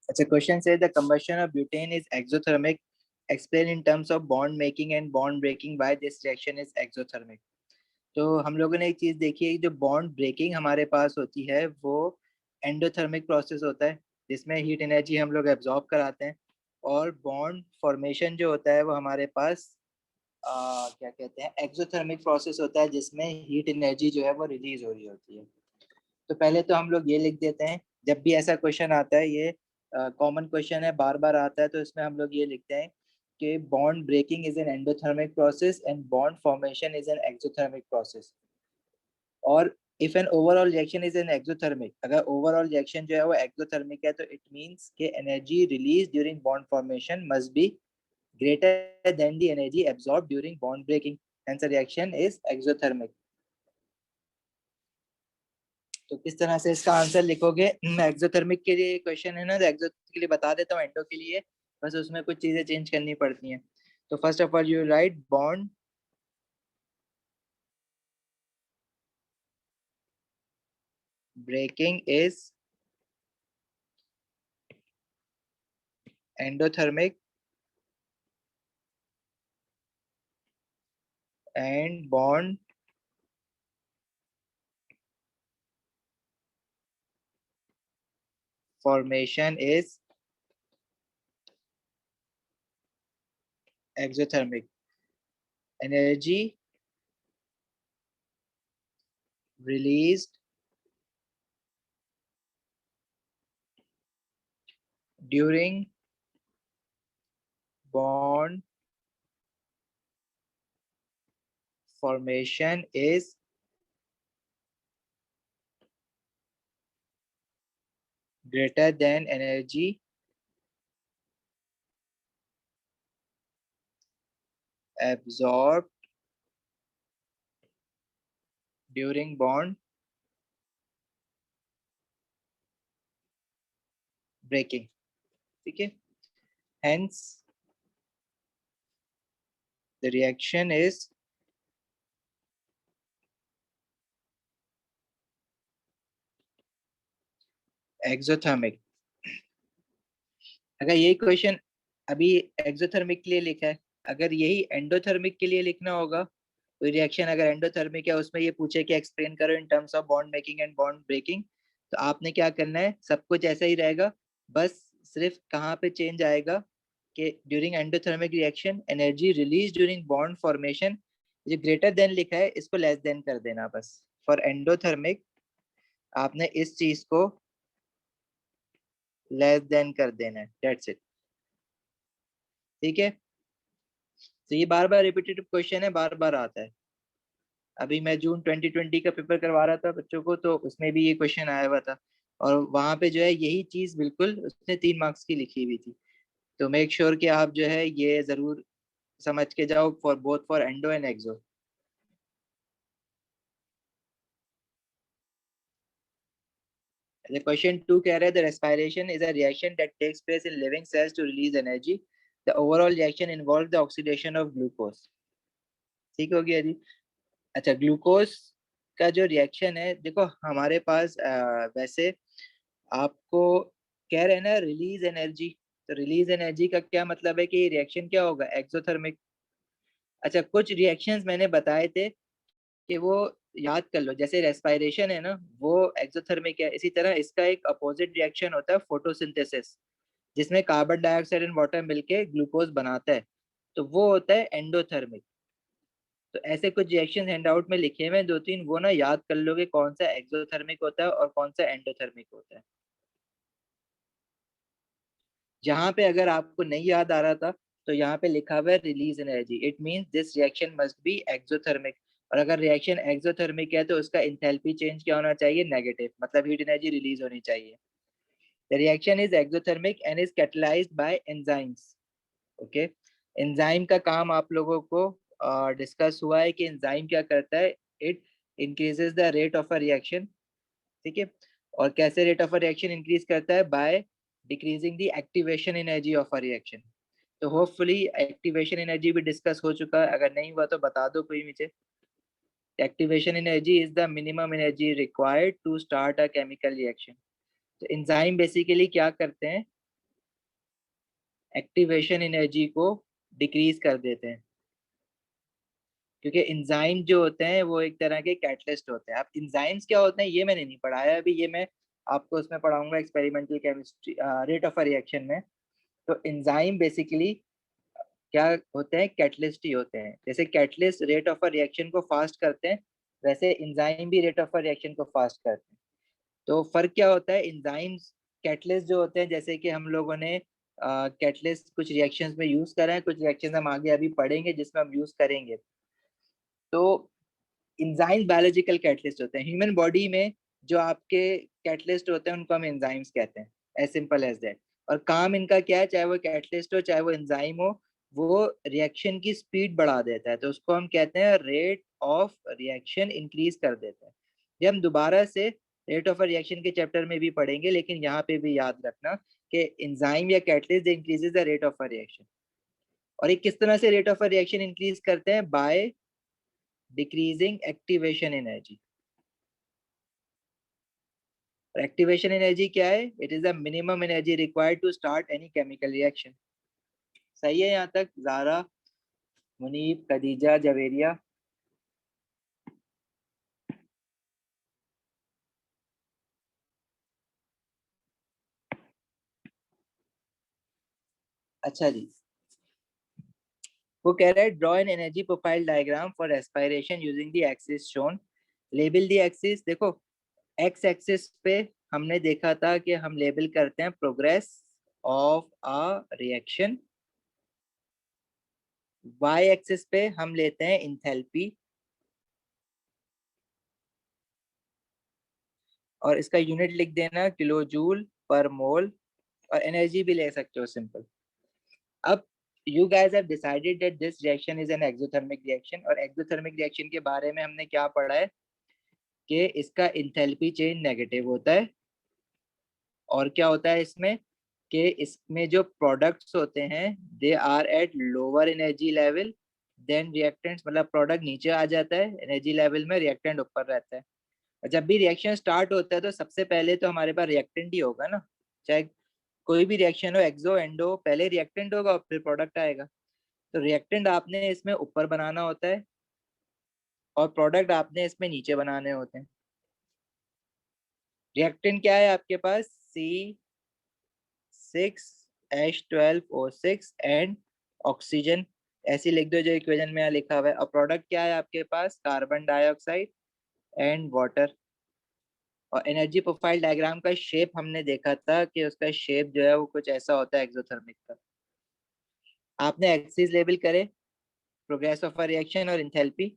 अच्छा, क्वेश्चन से the combustion of butane is exothermic. Explain in terms of bond making and bond breaking why this reaction is exothermic. तो हम लोगों ने एक चीज देखी है, जो बॉन्ड ब्रेकिंग हमारे पास होती है वो एंडोथर्मिक प्रोसेस होता है, जिसमें हीट एनर्जी हम लोग एब्जॉर्ब कराते हैं। और बॉन्ड फॉर्मेशन जो होता है वो हमारे पास क्या कहते हैं, एक्सोथर्मिक प्रोसेस होता है, जिसमें हीट एनर्जी जो है वो रिलीज हो रही होती है। तो पहले तो हम लोग ये लिख देते हैं, जब भी ऐसा क्वेश्चन आता है, ये कॉमन क्वेश्चन है, बार बार आता है, तो इसमें हम लोग ये लिखते हैं कि bond breaking is an endothermic process and bond formation is an exothermic process. और if an overall reaction is an exothermic, अगर ओवरऑल रिएक्शन जो है वो एक्सोथर्मिक है, तो इट मींस कि energy release during bond formation must be greater than the energy absorbed during bond breaking. Hence the reaction is exothermic. तो किस तरह से इसका आंसर लिखोगे? एक्सोथर्मिक के लिए क्वेश्चन है ना, तो एक्सो के लिए बता देता हूँ, एंडो के लिए बस उसमें कुछ चीजें चेंज करनी पड़ती हैं। तो first of all you write bond breaking is endothermic and bond formation is exothermic. Energy released during bond formation is greater than energy absorbed during bond breaking. ठीक है, hence the reaction is exothermic. अगर यही question अभी exothermic के लिए लिखा है, अगर यही एंडोथर्मिक के लिए लिखना होगा, कोई रिएक्शन अगर एंडोथर्मिक है उसमें ये पूछे कि एक्सप्लेन करो in terms of bond making and bond breaking, तो आपने क्या करना है, सब कुछ ऐसा ही रहेगा, बस सिर्फ कहाँ पे चेंज आएगा कि during endothermic reaction energy release during bond formation, जो ग्रेटर देन लिखा है इसको लेस देन कर देना बस। फॉर एंडोथर्मिक आपने इस चीज को लेस देन कर देना है, दैट्स इट। ठीक है, तो ये बार बार रिपीटेटिव क्वेश्चन है, बार बार आता है। अभी मैं जून 2020 का पेपर करवा रहा था बच्चों को, तो उसमें भी ये क्वेश्चन आया हुआ था, और वहां पे जो है यही चीज बिल्कुल उसने 3 मार्क्स की लिखी हुई थी। तो मेक श्योर कि आप जो है ये जरूर समझ के जाओ, for both for endo and exo. Question 2 कह रहा है the respiration is a reaction that takes place in living cells to release energy. The overall reaction involve the oxidation of glucose. ठीक हो गया जी। अच्छा, ग्लूकोज का जो रिएक्शन है, देखो हमारे पास वैसे आपको कह रहे हैं ना रिलीज एनर्जी, तो रिलीज एनर्जी का क्या मतलब है कि रिएक्शन क्या होगा, एक्सोथर्मिक। अच्छा, कुछ रिएक्शंस मैंने बताए थे कि वो याद कर लो, जैसे रेस्पिरेशन है ना वो एक्सोथर्मिक है, इसी तरह इसका एक अपोजिट रिएक्शन होता है फोटोसिंथेसिस, जिसमें कार्बन डाइऑक्साइड एंड वाटर मिलके ग्लूकोज बनाता है, तो वो होता है एंडोथर्मिक। तो ऐसे कुछ रिएक्शन हैंडआउट में लिखे हुए हैं 2-3, वो ना याद कर लोगे कौन सा एक्सोथर्मिक होता है और कौन सा एंडोथर्मिक होता है। जहां पे अगर आपको नहीं याद आ रहा था, तो यहाँ पे लिखा हुआ है release energy, it means this reaction must be exothermic. और अगर रिएक्शन एक्सोथर्मिक है तो उसका इंथैल्पी चेंज क्या होना चाहिए, नेगेटिव, मतलब हीट एनर्जी रिलीज होनी चाहिए। The reaction is exothermic and is catalysed by enzymes. Okay, enzyme का काम आप लोगों को डिस्कस हुआ है कि एंजाइम क्या करता है, it increases the rate of a reaction. ठीक है, और कैसे rate of a reaction increase करता है, bye decreasing the activation energy of a reaction. तो होपफुली एक्टिवेशन एनर्जी भी डिस्कस हो चुका है, अगर नहीं हुआ तो बता दो कोई मुझे। Activation energy is the minimum energy required to start a chemical reaction. तो एंजाइम बेसिकली क्या करते हैं, एक्टिवेशन एनर्जी को डिक्रीज कर देते हैं, क्योंकि एंजाइम जो होते हैं वो एक तरह के कैटलिस्ट होते हैं। अब एंजाइम्स क्या होते हैं ये मैंने नहीं पढ़ाया अभी, ये मैं आपको उसमें पढ़ाऊंगा experimental chemistry rate of reaction में। तो एंजाइम बेसिकली क्या होते हैं, कैटलिस्ट ही होते हैं। जैसे कैटलिस्ट रेट ऑफ रिएक्शन को फास्ट करते हैं, वैसे एंजाइम भी रेट ऑफ रिएक्शन को फास्ट करते हैं। तो फर्क क्या होता है, एंजाइम्स कैटलिस्ट जो होते हैं, जैसे कि हम लोगों ने कैटलिस्ट कुछ रिएक्शंस में यूज करा है, कुछ रिएक्शंस हम आगे अभी पढ़ेंगे जिसमें हम यूज करेंगे। तो एंजाइम बायोलॉजिकल कैटलिस्ट होते हैं। ह्यूमन बॉडी में जो आपके कैटलिस्ट होते हैं उनको हम एंजाइम्स कहते हैं, एज सिंपल एज दैट। और काम इनका क्या है, चाहे वो कैटलिस्ट हो चाहे वो एंजाइम हो, वो रिएक्शन की स्पीड बढ़ा देता है, तो उसको हम कहते हैं रेट ऑफ रिएक्शन इंक्रीज कर देता है। ये हम दोबारा से रेट ऑफ रिएक्शन के चैप्टर में भी पढ़ेंगे, लेकिन यहाँ पे भी याद रखना कि एंजाइम या catalyst increases the rate of reaction. और ये किस तरह से रेट ऑफ रिएक्शन इंक्रीज करते हैं, बाय डिक्रीजिंग एक्टिवेशन एनर्जी। और एक्टिवेशन एनर्जी क्या है, it is the minimum energy required to start any chemical reaction. सही है यहाँ तक जारा, मुनीब, खदीजा, जवेरिया? अच्छा जी, वो कह रहा है draw an energy profile diagram for respiration using the axis shown, label the axis. देखो एक्स एक्सिस पे हमने देखा था कि हम लेबल करते हैं progress of a reaction, y axis पे हम लेते हैं इंथैल्पी, और इसका यूनिट लिख देना किलो जूल पर मोल, और एनर्जी भी ले सकते हो सिंपल। अब you guys have decided that this reaction is an exothermic reaction, और exothermic reaction के बारे में हमने क्या पढ़ा है कि इसका इंथैल्पी चेंज नेगेटिव होता है। और क्या होता है इसमें कि इसमें जो प्रोडक्ट्स होते हैं they are at lower energy level than reactants, मतलब प्रोडक्ट नीचे आ जाता है एनर्जी लेवल में, रिएक्टेंट ऊपर रहता है। और जब भी रिएक्शन स्टार्ट होता है तो सबसे पहले तो हमारे पास रिएक्टेंट ही होगा ना, चाहे कोई भी रिएक्शन हो, एक्सो एंडो, पहले रिएक्टेंट होगा और फिर प्रोडक्ट आएगा। तो रिएक्टेंट आपने इसमें ऊपर बनाना होता है और प्रोडक्ट आपने इसमें नीचे बनाने होते हैं। रिएक्टेंट क्या है आपके पास, C6H12O6 एंड ऑक्सीजन, ऐसी लिख दो जो इक्वेशन में यहाँ लिखा हुआ है। और प्रोडक्ट क्या है आपके पास, कार्बन डाइऑक्साइड एंड वाटर। और एनर्जी प्रोफाइल डायग्राम का शेप हमने देखा था कि उसका शेप जो है वो कुछ ऐसा होता है एक्सोथर्मिक का। आपने एक्सिस लेबल करे, प्रोग्रेस ऑफ अ रिएक्शन और इंथैल्पी।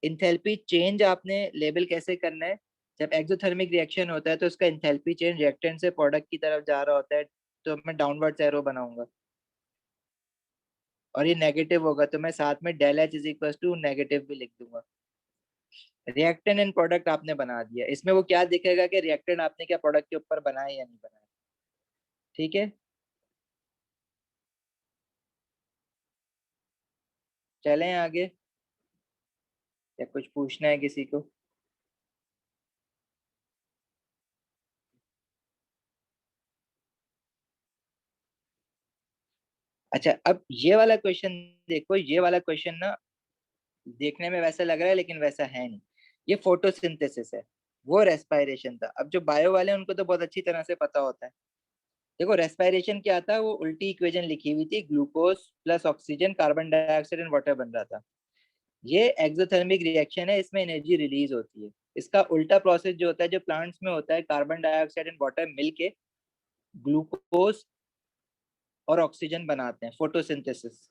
इंथैल्पी चेंज आपने लेबल कैसे करना है, जब एक्सोथर्मिक रिएक्शन होता है तो उसका इंथैल्पी चेंज रिएक्टेंट से प्रोडक्ट की तरफ जा रहा होता है, तो मैं डाउनवर्ड एरो बनाऊंगा और ये नेगेटिव होगा तो मैं साथ में del H is equal to negative भी लिख दूंगा। रिएक्टेंट एंड प्रोडक्ट आपने बना दिया, इसमें वो क्या दिखेगा कि रिएक्टेंट आपने क्या प्रोडक्ट के ऊपर बनाया या नहीं बनाया। ठीक है, चलें आगे, या कुछ पूछना है किसी को? अच्छा, अब ये वाला क्वेश्चन देखो, ये वाला क्वेश्चन ना देखने में वैसा लग रहा है लेकिन वैसा है नहीं। ये फोटोसिंथेसिस है, वो रेस्पिरेशन था। अब जो बायो वाले हैं उनको तो बहुत अच्छी तरह से पता होता है। देखो रेस्पिरेशन क्या था, वो उल्टी इक्वेशन लिखी हुई थी, glucose plus oxygen carbon dioxide and water बन रहा था। ये एक्सोथर्मिक रिएक्शन है, इसमें एनर्जी रिलीज होती है। इसका उल्टा प्रोसेस जो होता है जो प्लांट्स में होता है, कार्बन डाइऑक्साइड एंड वाटर मिलके ग्लूकोज और ऑक्सीजन बनाते हैं, फोटोसिंथेसिस।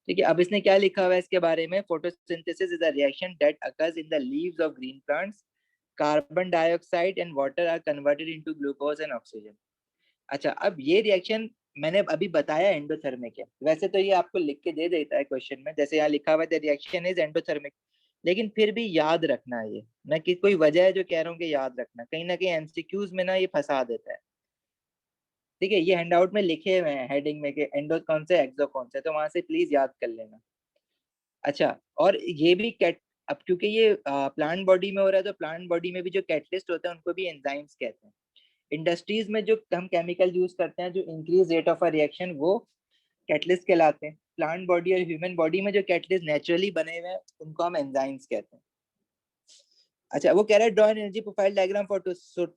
ठीक है, अब इसने क्या लिखा हुआ है इसके बारे में, photosynthesis is a reaction that occurs in the leaves of green plants, carbon dioxide and water are converted into glucose and oxygen. अच्छा, अब ये रिएक्शन मैंने अभी बताया एंडोथर्मिक है, वैसे तो ये आपको लिख के दे देता है क्वेश्चन में, जैसे यहाँ लिखा हुआ है रिएक्शन इज एंडोथर्मिक, लेकिन फिर भी याद रखना है ये, ना कि कोई वजह है जो कह रहा हूँ कि याद रखना, कहीं ना कहीं एमसीक्यूज में ना ये फंसा देता है। ठीक है, ये हैंडआउट में लिखे हुए हैं हेडिंग में कि एंडो कौन से एक्सो कौन से, तो वहां से प्लीज याद कर लेना। अच्छा, और ये भी कैट, अब क्योंकि ये प्लांट बॉडी में हो रहा है तो प्लांट बॉडी में भी जो कैटलिस्ट होते हैं उनको भी एंजाइम्स कहते हैं। इंडस्ट्रीज में जो हम केमिकल यूज करते हैं जो increase rate of a reaction, वो कैटलिस्ट कहलाते हैं। प्लांट बॉडी और ह्यूमन बॉडी में जो कैटलिस्ट नेचुरली बने हुए हैं उनको हम एंजाइम्स कहते हैं। अच्छा, वो कह रहा है draw an energy profile diagram for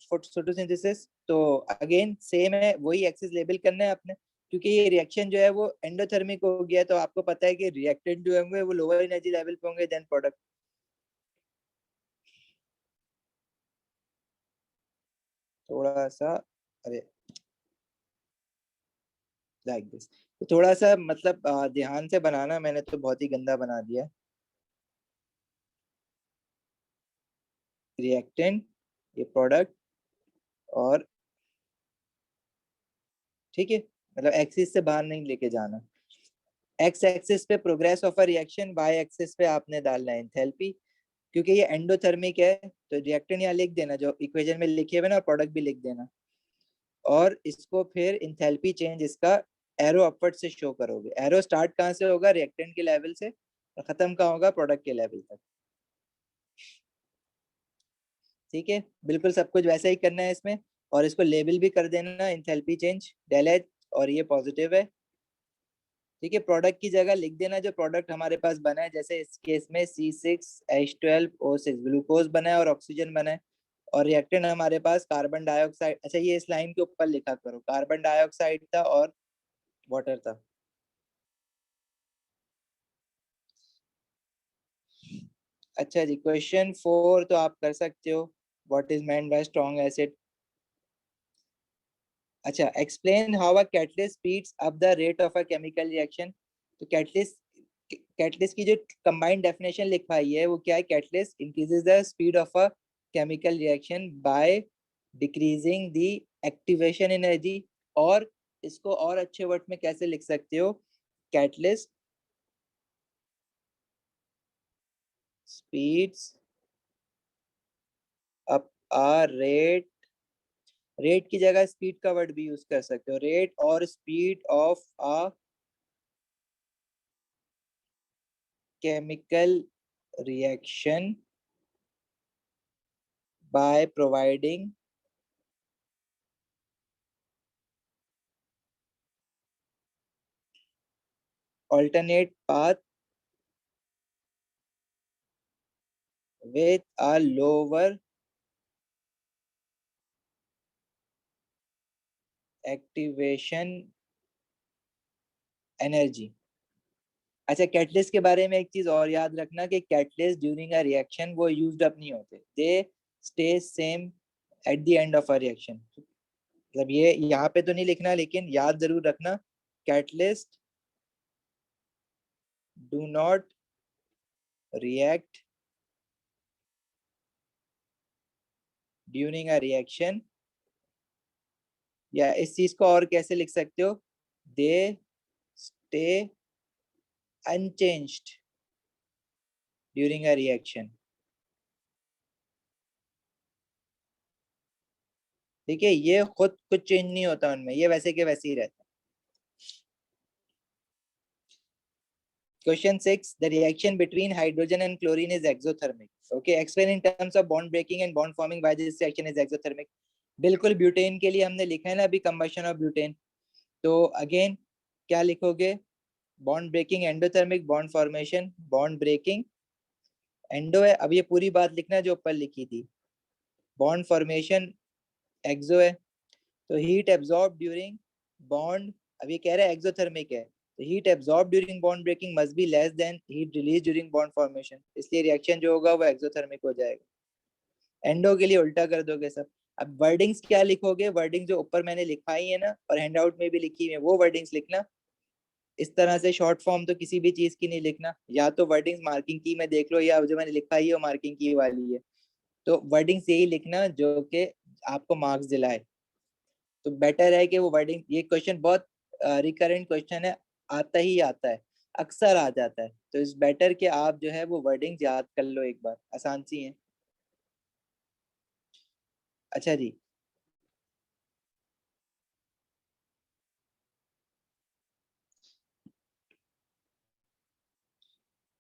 photosynthesis. तो अगेन सेम है, वही एक्सिस लेबल करना है अपने, क्योंकि ये रिएक्शन जो है वो एंडोथर्मिक हो गया, तो आपको पता है कि रिएक्टेंट जो होंगे वो लोअर एनर्जी लेवल पे होंगे देन प्रोडक्ट। थोड़ा सा, अरे लाइक दिस, तो थोड़ा सा मतलब ध्यान से बनाना, मैंने तो बहुत ही गंदा बना दिया। रिएक्टेंट, ये प्रोडक्ट, और ठीक है, मतलब एक्सिस से बाहर नहीं लेके जाना। एक्स एक्सिस पे progress of a reaction, y axis पे आपने डालना है एंथैल्पी। क्योंकि ये एंडोथर्मिक है तो रिएक्टेंट यहाँ लिख देना जो इक्वेशन में लिखे हुए ना, और प्रोडक्ट भी लिख देना, और इसको फिर इंथैल्पी चेंज इसका एरो अपवर्ड से शो करोगे। एरो स्टार्ट कहाँ से होगा? रिएक्टेंट के लेवल से, और खत्म कहाँ होगा? प्रोडक्ट के लेवल तक। ठीक है, बिल्कुल सब कुछ वैसा ही करना है इसमें, और इसको लेबल भी कर देना इंथैल्पी चेंज डेल एच, और ये पॉजिटिव है। ठीक है, प्रोडक्ट की जगह लिख देना जो प्रोडक्ट हमारे पास बना है, जैसे इस केस में C6H12O6 ग्लूकोज बना है और ऑक्सीजन बना है, और रिएक्टेंट हमारे पास कार्बन डाइऑक्साइड। अच्छा, ये इस लाइन के ऊपर लिखा करो, कार्बन डाइऑक्साइड था और वाटर था। अच्छा जी, क्वेश्चन 4 तो आप कर सकते हो, what is meant by strong acid. अच्छा, explain how a catalyst speeds up the rate of a chemical reaction. तो कैटलिस्ट की जो कंबाइंड डेफिनेशन लिखवाई है वो क्या है? Catalyst increases the speed of a chemical reaction by decreasing the activation energy. और इसको और अच्छे वर्ड में कैसे लिख सकते हो? Catalyst speeds up a rate, rate की जगह स्पीड का वर्ड भी यूज कर सकते हो, रेट और speed of a chemical reaction by providing alternate path with a lower activation energy। अच्छा, कैटलिस्ट के बारे में एक चीज और याद रखना कि कैटलिस्ट ड्यूरिंग अ रिएक्शन वो यूज्ड अप नहीं होते, they stay same at the end of a reaction. मतलब ये यहाँ पे तो नहीं लिखना, लेकिन याद जरूर रखना, catalyst do not react during a reaction, या इस चीज को और कैसे लिख सकते हो? They stay unchanged during a reaction. ठीक है, ये खुद कुछ चेंज नहीं होता उनमें, ये वैसे के वैसे ही रहता है। Question 6, the reaction between hydrogen and chlorine is exothermic. Okay, explain in terms of bond breaking and bond forming why this reaction is exothermic. बिल्कुल, ब्यूटेन के लिए हमने लिखा है ना अभी, कंबशन ऑफ ब्यूटेन। तो अगेन क्या लिखोगे? Bond breaking endothermic, bond formation bond breaking endo है। अब ये पूरी बात लिखना जो ऊपर लिखी थी, बॉन्ड फॉर्मेशन एक्सो है। तो हीट एब्जॉर्ब ड्यूरिंग बॉन्ड, अब ये कह रहा है एक्सोथर्मिक है, तो heat absorb during bond breaking must be less than heat release during bond formation, इसलिए रिएक्शन जो होगा वो एक्सोथर्मिक हो जाएगा। एंडो के लिए उल्टा कर दोगे सब। अब वर्डिंग्स क्या लिखोगे? वर्डिंग जो ऊपर मैंने लिखाई है ना, और हैंडआउट में भी लिखी है, वो वर्डिंग्स लिखना। इस तरह से शॉर्ट फॉर्म तो किसी भी चीज की नहीं लिखना, या तो वर्डिंग्स मार्किंग की में देख लो, या जो मैंने लिखाई है वो मार्किंग की वाली है। तो वर्डिंग्स यही लिखना जो कि आपको मार्क्स दिलाए। तो बेटर है कि वो वर्डिंग, ये क्वेश्चन बहुत रिकरेंट क्वेश्चन है, आता ही आता है, अक्सर आ जाता है, तो इस बेटर कि आप जो है वो वर्डिंग याद कर लो एक बार, आसान सी है। अच्छा जी,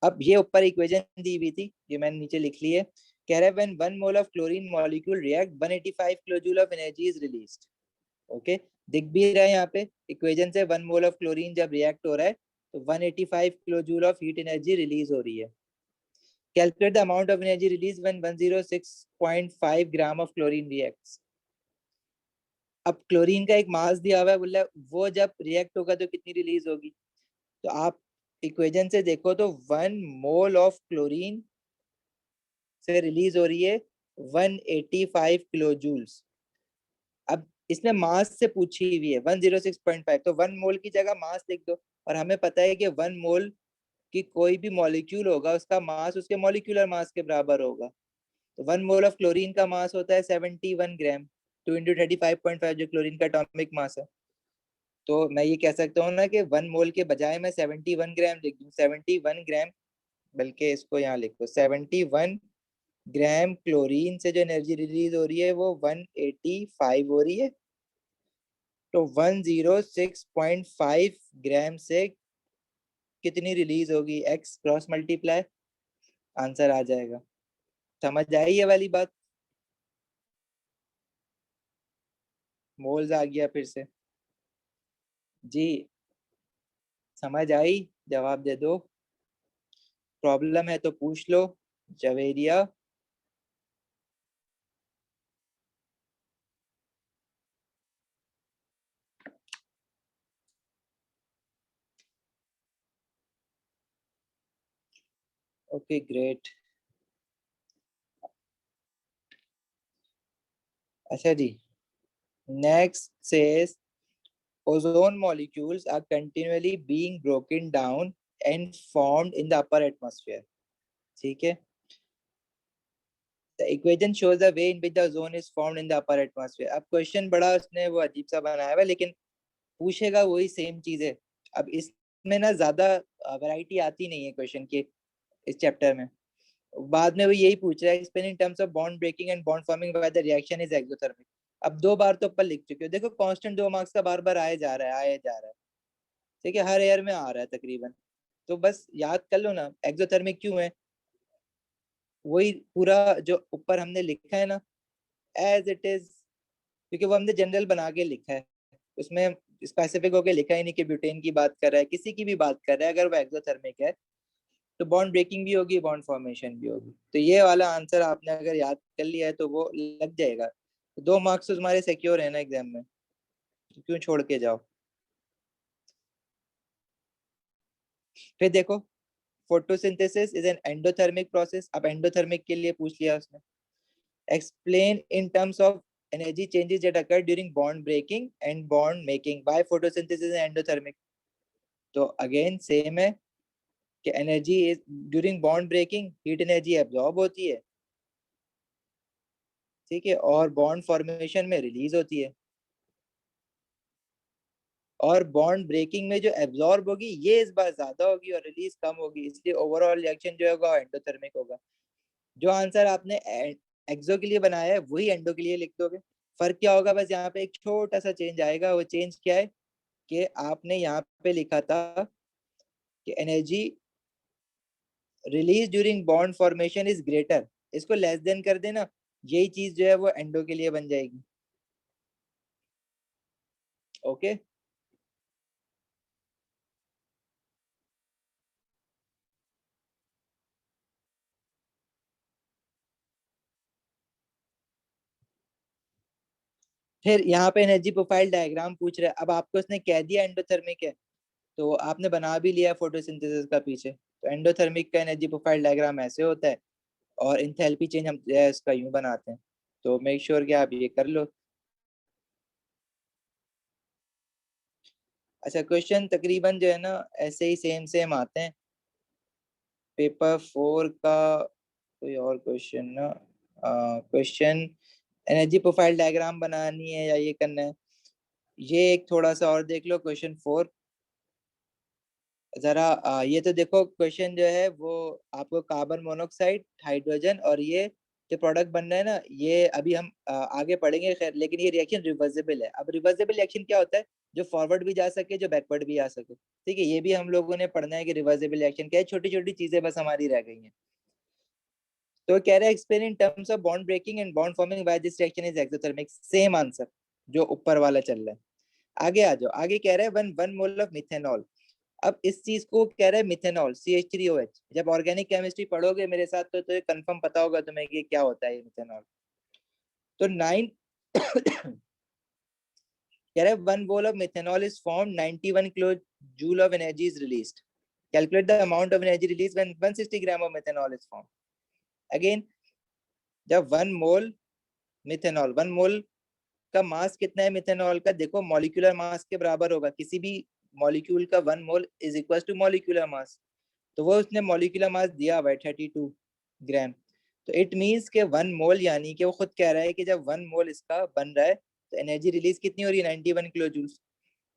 अब ये ऊपर इक्वेशन दी हुई थी, ये मैंने नीचे लिख ली है। कह रहा है when 1 mole of chlorine molecule react 185 kilojoule of energy is released. Okay, दिख भी रहा है यहाँ पे इक्वेशन से 1 मोल ऑफ क्लोरीन जब रिएक्ट हो रहा है तो 185 kilojoule of heat energy release हो रही है। Calculate the amount of energy release when 106.5 gram of chlorine reacts. अब क्लोरीन का एक मास दिया हुआ है, बोला वो जब रिएक्ट होगा तो कितनी रिलीज होगी। तो आप इक्वेशन से देखो तो 1 मोल ऑफ क्लोरीन से रिलीज हो रही है 185 किलो जूल्स। अब इसमें मास से पूछी हुई है 106.5, तो 1 मोल की जगह मास लिख दो। और हमें पता है कि 1 मोल की कोई भी मॉलिक्यूल होगा उसका मास उसके मॉलिक्यूलर मास के बराबर होगा। तो 1 मोल ऑफ क्लोरीन का मास होता है 71 ग्राम, 2 इंटू 35.5 जो क्लोरीन का एटॉमिक मास है। तो मैं ये कह सकता हूँ ना कि 1 मोल के बजाय मैं 71 ग्राम लिख दूं, 71 ग्राम, बल्कि इसको यहाँ लिखो 71 ग्राम क्लोरीन से जो एनर्जी रिलीज हो रही है वो 185 हो रही है। तो 106.5 ग्राम से कितनी रिलीज होगी, एक्स क्रॉस मल्टीप्लाई, आंसर आ जाएगा। समझ आई ये वाली बात? मोल्स आ गया फिर से जी, समझ आई? जवाब दे दो, प्रॉब्लम है तो पूछ लो जवेरिया। Okay great. अच्छा जी, next says ozone molecules are continually being broken down and formed in the upper atmosphere। ठीक है, the equation shows the way in which the ozone is formed in the upper atmosphere। अब question बड़ा उसने वो अजीब सा बनाया हुआ, लेकिन पूछेगा वही सेम चीज है। अब इसमें ना ज्यादा वैरायटी आती नहीं है क्वेश्चन के इस चैप्टर में। बाद में वो यही पूछ रहा है explain in terms of bond breaking and bond forming when the reaction is exothermic. अब 2 बार तो ऊपर लिख चुके हो, देखो कांस्टेंट 2 मार्क्स का बार बार आया जा रहा है आया जा रहा है, ठीक है, हर ईयर में आ रहा है तकरीबन। तो बस याद कर लो ना एक्सोथर्मिक क्यों है, वही पूरा जो ऊपर हमने लिखा है ना एज इट इज, क्योंकि वो हमने जनरल बना के लिखा है, उसमें स्पेसिफिक होके लिखा ही नहीं कि ब्यूटेन की बात कर रहा है, किसी की भी बात कर रहा है, अगर वो एक्सोथर्मिक है तो बॉन्ड ब्रेकिंग भी होगी बॉन्ड फॉर्मेशन भी होगी। तो ये वाला आंसर आपने अगर याद कर लिया है तो वो लग जाएगा। तो 2 मार्क्स तो तुम्हारे सिक्योर है ना एग्जाम में, तो क्यों छोड़ के जाओ। फिर देखो photosynthesis is an endothermic process. अब एंडोथर्मिक के लिए पूछ लिया उसने, explain in terms of energy changes that occur during bond breaking and bond making by photosynthesis and endothermic। तो अगेन सेम है कि energy is during bond breaking heat energy absorb होती है, ठीक है, और बॉन्ड फॉर्मेशन में रिलीज होती है। और बॉन्ड ब्रेकिंग में जो एब्जॉर्ब होगी ये इस बार ज्यादा होगी और रिलीज कम होगी, इसलिए ओवरऑल रिएक्शन जो होगा एंडोथर्मिक होगा। जो आंसर आपने एक्सो के लिए बनाया है वही एंडो के लिए लिख दोगे। फर्क क्या होगा, बस यहाँ पे एक छोटा सा चेंज आएगा, वो चेंज क्या है कि आपने यहाँ पे लिखा था कि energy release during bond formation is greater, इसको लेस देन कर देना, यही चीज जो है वो एंडो के लिए बन जाएगी। ओके, फिर यहाँ पे एनर्जी प्रोफाइल डायग्राम पूछ रहा है। अब आपको उसने कह दिया एंडोथर्मिक है तो आपने बना भी लिया फोटोसिंथेसिस का पीछे, तो एंडोथर्मिक का एनर्जी प्रोफाइल डायग्राम ऐसे होता है और इंथैल्पी चेंज हम इसका यूं बनाते हैं। तो मेक श्योर कि आप ये कर लो। अच्छा, क्वेश्चन तकरीबन जो है ना ऐसे ही सेम सेम आते हैं पेपर 4 का। कोई और क्वेश्चन ना, क्वेश्चन एनर्जी प्रोफाइल डायग्राम बनानी है या ये करना है, ये एक थोड़ा सा और देख लो क्वेश्चन 4 जरा। ये तो देखो क्वेश्चन जो है वो आपको कार्बन मोनोऑक्साइड हाइड्रोजन और ये जो प्रोडक्ट बन रहा है ना ये अभी हम आगे पढ़ेंगे खैर, लेकिन ये रिएक्शन रिवर्सिबल है। अब रिवर्सिबल रिएक्शन क्या होता है, जो फॉरवर्ड भी जा सके जो बैकवर्ड भी आ सके, ठीक है, ये भी हम लोगों ने पढ़ना है कि रिवर्सिबल रिएक्शन क्या है, छोटी छोटी चीजें बस हमारी रह गई हैं। तो कह रहा है explain in terms of bond breaking and bond forming why this reaction is exothermic. Same answer जो ऊपर वाला चल रहा है। आगे आ जाओ, आगे कह रहा है वन मोल ऑफ मिथेनॉल। अब इस चीज को कह रहा है मिथेनॉल CH3OH। जब ऑर्गेनिक केमिस्ट्री पढ़ोगे मेरे साथ तो ये कंफर्म पता होगा तुम्हें कि क्या होता है ये मिथेनॉल। तो 9 कह रहा है one mole of methanol is form 91 kilo joule of energy is released. Calculate the amount of energy release when 160 gram of methanol is form. Again, जब वन मोल का मास कितना है मिथेनॉल का, देखो मॉलिक्यूलर मास के बराबर होगा। किसी भी मॉलिक्यूल का 1 mole is equal to molecular mass. तो वो उसने मॉलिक्यूलर मास दिया हुआ है 32 ग्राम। तो इट मींस के 1 मोल, यानी कि वो खुद कह रहा है कि जब 1 मोल इसका बन रहा है तो एनर्जी रिलीज कितनी हो रही है, 91 किलो जूल्स।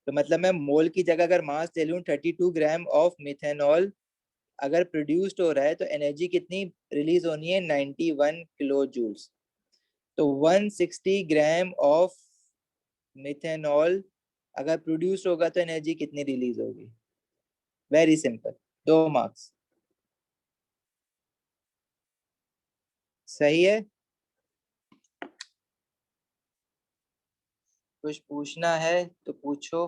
तो मतलब मैं मोल की जगह अगर मास ले लूं 32 ग्राम ऑफ मिथेनॉल अगर प्रोड्यूस्ड हो रहा है तो एनर्जी कितनी रिलीज होनी है, 91 किलो जूल्स। तो 160 ग्राम ऑफ मिथेनॉल अगर प्रोड्यूस होगा तो एनर्जी कितनी रिलीज होगी। Very simple, 2 marks. सही है। कुछ पूछना है तो पूछो।